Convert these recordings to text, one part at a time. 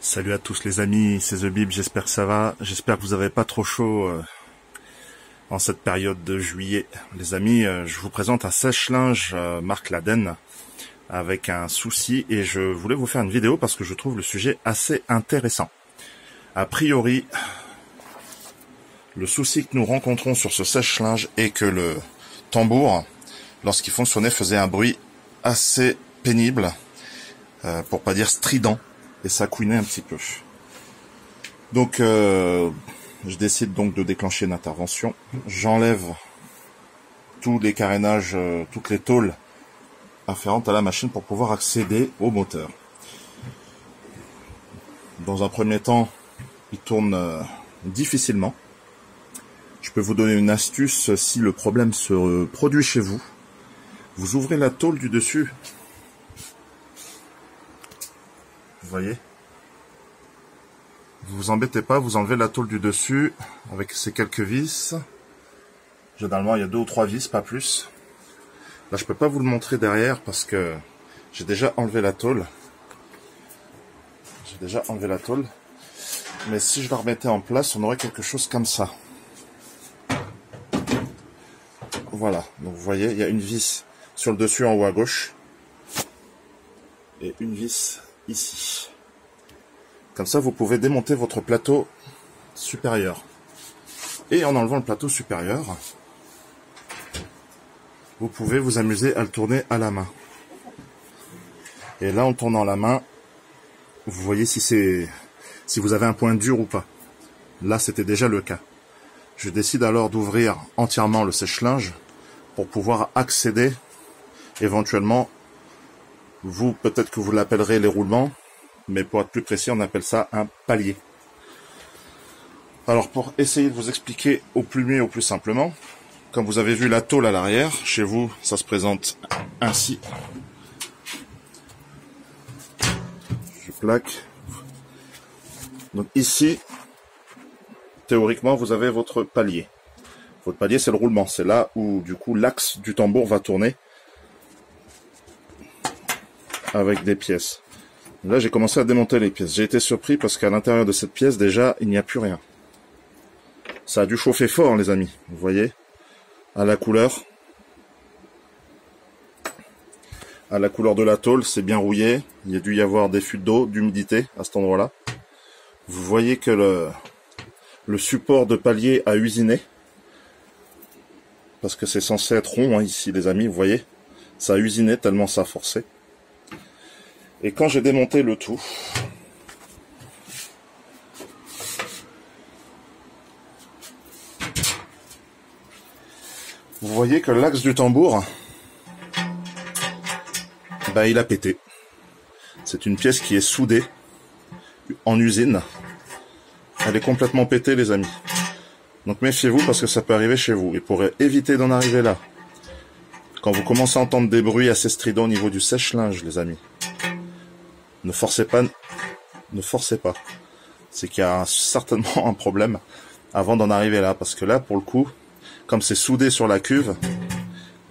Salut à tous les amis, c'est The Bib, j'espère que ça va. J'espère que vous n'avez pas trop chaud en cette période de juillet. Les amis, je vous présente un sèche-linge marque Laden avec un souci et je voulais vous faire une vidéo parce que je trouve le sujet assez intéressant. A priori, le souci que nous rencontrons sur ce sèche-linge est que le tambour, lorsqu'il fonctionnait, faisait un bruit assez pénible, pour pas dire strident. Et ça couinait un petit peu. Donc, je décide donc de déclencher une intervention. J'enlève tous les carénages, toutes les tôles afférentes à la machine pour pouvoir accéder au moteur. Dans un premier temps, il tourne difficilement. Je peux vous donner une astuce si le problème se produit chez vous. Vous ouvrez la tôle du dessus. Vous voyez, vous vous embêtez pas, vous enlevez la tôle du dessus avec ces quelques vis. Généralement, il y a 2 ou 3 vis, pas plus. Là, je peux pas vous le montrer derrière parce que j'ai déjà enlevé la tôle. Mais si je la remettais en place, on aurait quelque chose comme ça. Voilà, donc vous voyez, il y a une vis sur le dessus en haut à gauche. Et une vis ici. Comme ça, vous pouvez démonter votre plateau supérieur. Et en enlevant le plateau supérieur, vous pouvez vous amuser à le tourner à la main. Et là, en tournant la main, vous voyez si vous avez un point dur ou pas. Là, c'était déjà le cas. Je décide alors d'ouvrir entièrement le sèche-linge pour pouvoir accéder éventuellement. Vous, peut-être que vous l'appellerez les roulements, mais pour être plus précis, on appelle ça un palier. Alors, pour essayer de vous expliquer au plus mieux, au plus simplement, comme vous avez vu la tôle à l'arrière, chez vous, ça se présente ainsi. Je plaque. Donc ici, théoriquement, vous avez votre palier. Votre palier, c'est le roulement. C'est là où, du coup, l'axe du tambour va tourner avec des pièces. Là, j'ai commencé à démonter les pièces. J'ai été surpris parce qu'à l'intérieur de cette pièce, déjà, il n'y a plus rien. Ça a dû chauffer fort, les amis. Vous voyez, à la couleur de la tôle, c'est bien rouillé. Il y a dû y avoir des fuites d'eau, d'humidité à cet endroit-là. Vous voyez que le support de palier a usiné. Parce que c'est censé être rond, hein, ici, les amis. Vous voyez, ça a usiné tellement ça a forcé. Et quand j'ai démonté le tout, vous voyez que l'axe du tambour, il a pété. C'est une pièce qui est soudée en usine. Elle est complètement pétée, les amis. Donc méfiez-vous parce que ça peut arriver chez vous. Et pour éviter d'en arriver là, quand vous commencez à entendre des bruits assez stridents au niveau du sèche-linge, les amis, ne forcez pas. C'est qu'il y a certainement un problème avant d'en arriver là. Parce que là, pour le coup, comme c'est soudé sur la cuve,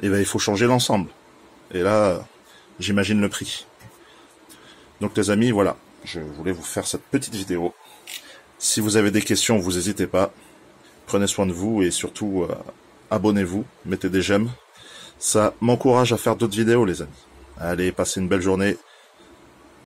il faut changer l'ensemble. Et là, j'imagine le prix. Donc les amis, voilà. Je voulais vous faire cette petite vidéo. Si vous avez des questions, vous n'hésitez pas. Prenez soin de vous et surtout, abonnez-vous. Mettez des j'aime. Ça m'encourage à faire d'autres vidéos, les amis. Allez, passez une belle journée.